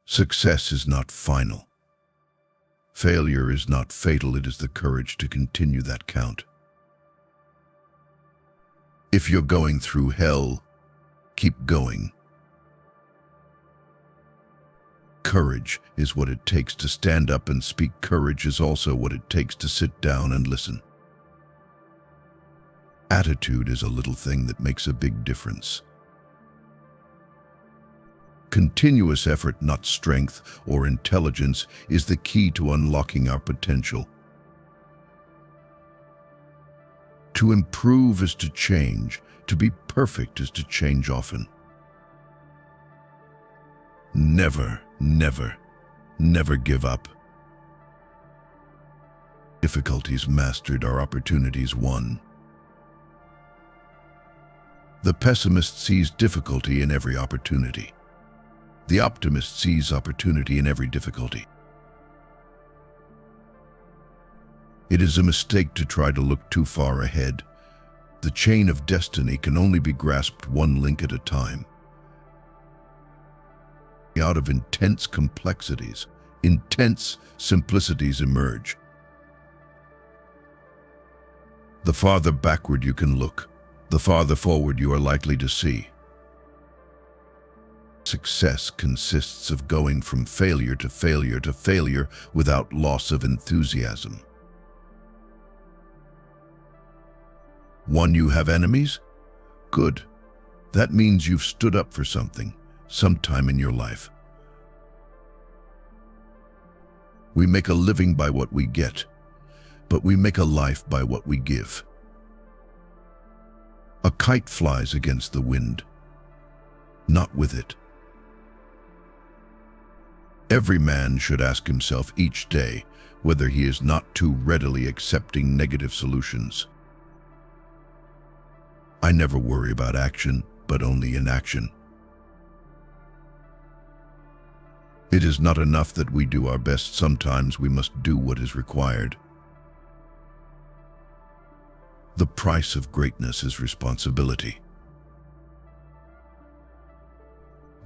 Success is not final. Failure is not fatal. It is the courage to continue that count. If you're going through hell, keep going. Courage is what it takes to stand up and speak. Courage is also what it takes to sit down and listen. Attitude is a little thing that makes a big difference. Continuous effort, not strength or intelligence, is the key to unlocking our potential. To improve is to change. To be perfect is to change often. Never, never, never give up. Difficulties mastered are opportunities won. The pessimist sees difficulty in every opportunity. The optimist sees opportunity in every difficulty. It is a mistake to try to look too far ahead. The chain of destiny can only be grasped one link at a time. Out of intense complexities, intense simplicities emerge. The farther backward you can look, the farther forward you are likely to see. Success consists of going from failure to failure to failure without loss of enthusiasm. 1. You have enemies? Good. That means you've stood up for something, sometime in your life. We make a living by what we get, but we make a life by what we give. A kite flies against the wind, not with it. Every man should ask himself each day whether he is not too readily accepting negative solutions. I never worry about action, but only inaction. It is not enough that we do our best. Sometimes we must do what is required. The price of greatness is responsibility.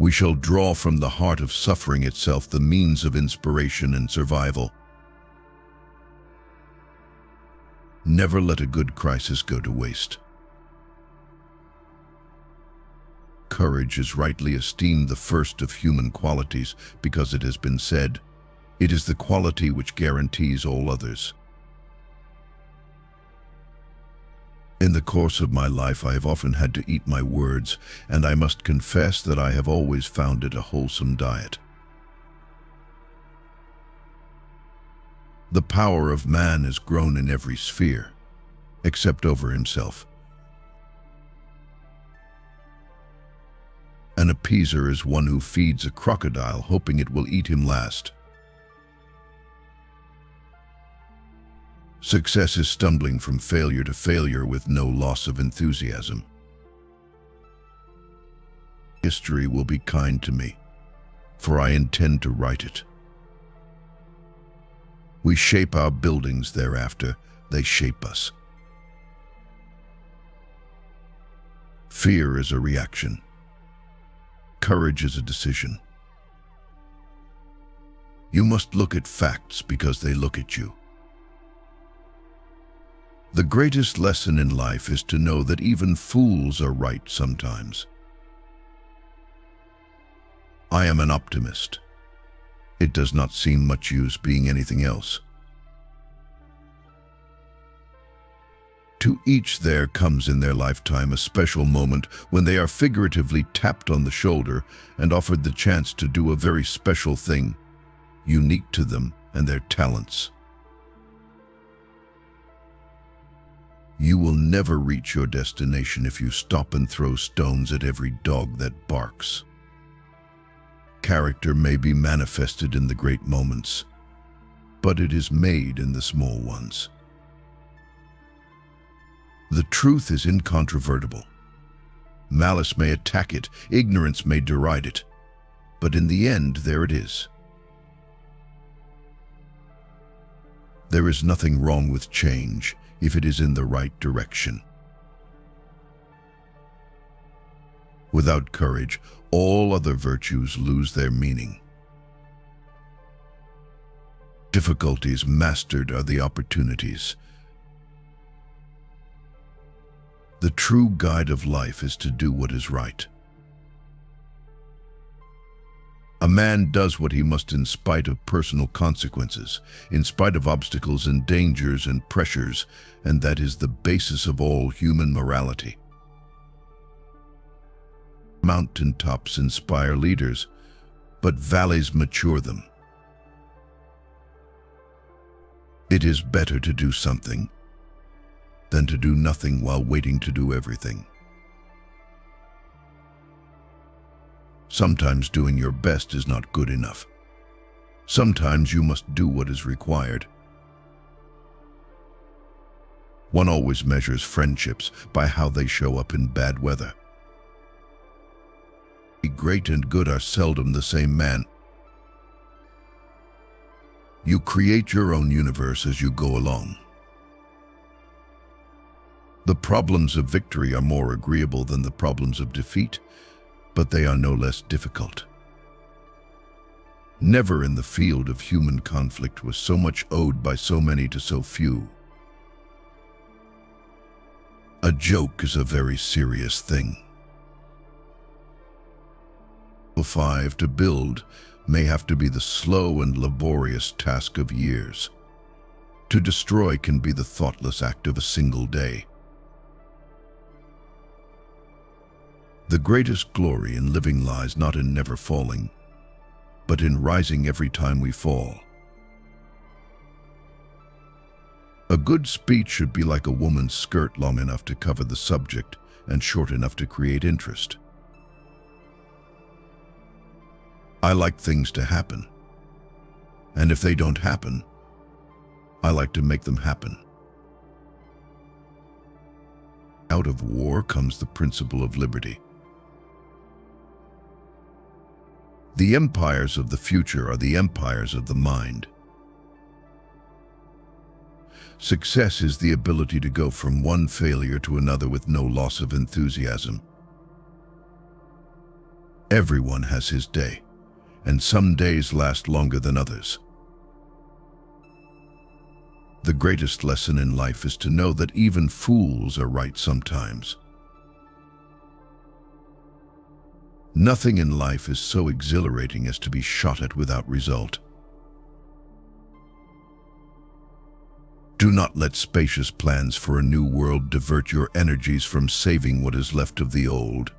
We shall draw from the heart of suffering itself the means of inspiration and survival. Never let a good crisis go to waste. Courage is rightly esteemed the first of human qualities because it has been said, it is the quality which guarantees all others. In the course of my life, I have often had to eat my words, and I must confess that I have always found it a wholesome diet. The power of man is grown in every sphere, except over himself. An appeaser is one who feeds a crocodile, hoping it will eat him last. Success is stumbling from failure to failure with no loss of enthusiasm. History will be kind to me, for I intend to write it. We shape our buildings thereafter, they shape us. Fear is a reaction. Courage is a decision. You must look at facts because they look at you. The greatest lesson in life is to know that even fools are right sometimes. I am an optimist. It does not seem much use being anything else. To each there comes in their lifetime a special moment when they are figuratively tapped on the shoulder and offered the chance to do a very special thing, unique to them and their talents. You will never reach your destination if you stop and throw stones at every dog that barks. Character may be manifested in the great moments, but it is made in the small ones. The truth is incontrovertible. Malice may attack it, ignorance may deride it, but in the end, there it is. There is nothing wrong with change if it is in the right direction. Without courage, all other virtues lose their meaning. Difficulties mastered are the opportunities. The true guide of life is to do what is right. A man does what he must in spite of personal consequences, in spite of obstacles and dangers and pressures, and that is the basis of all human morality. Mountaintops inspire leaders, but valleys mature them. It is better to do something than to do nothing while waiting to do everything. Sometimes doing your best is not good enough. Sometimes you must do what is required. One always measures friendships by how they show up in bad weather. Great and good are seldom the same man. You create your own universe as you go along. The problems of victory are more agreeable than the problems of defeat, but they are no less difficult. Never in the field of human conflict was so much owed by so many to so few. A joke is a very serious thing. 5 to build may have to be the slow and laborious task of years. To destroy can be the thoughtless act of a single day. The greatest glory in living lies not in never falling, but in rising every time we fall. A good speech should be like a woman's skirt, long enough to cover the subject and short enough to create interest. I like things to happen, and if they don't happen, I like to make them happen. Out of war comes the principle of liberty. The empires of the future are the empires of the mind. Success is the ability to go from one failure to another with no loss of enthusiasm. Everyone has his day, and some days last longer than others. The greatest lesson in life is to know that even fools are right sometimes. Nothing in life is so exhilarating as to be shot at without result. Do not let spacious plans for a new world divert your energies from saving what is left of the old.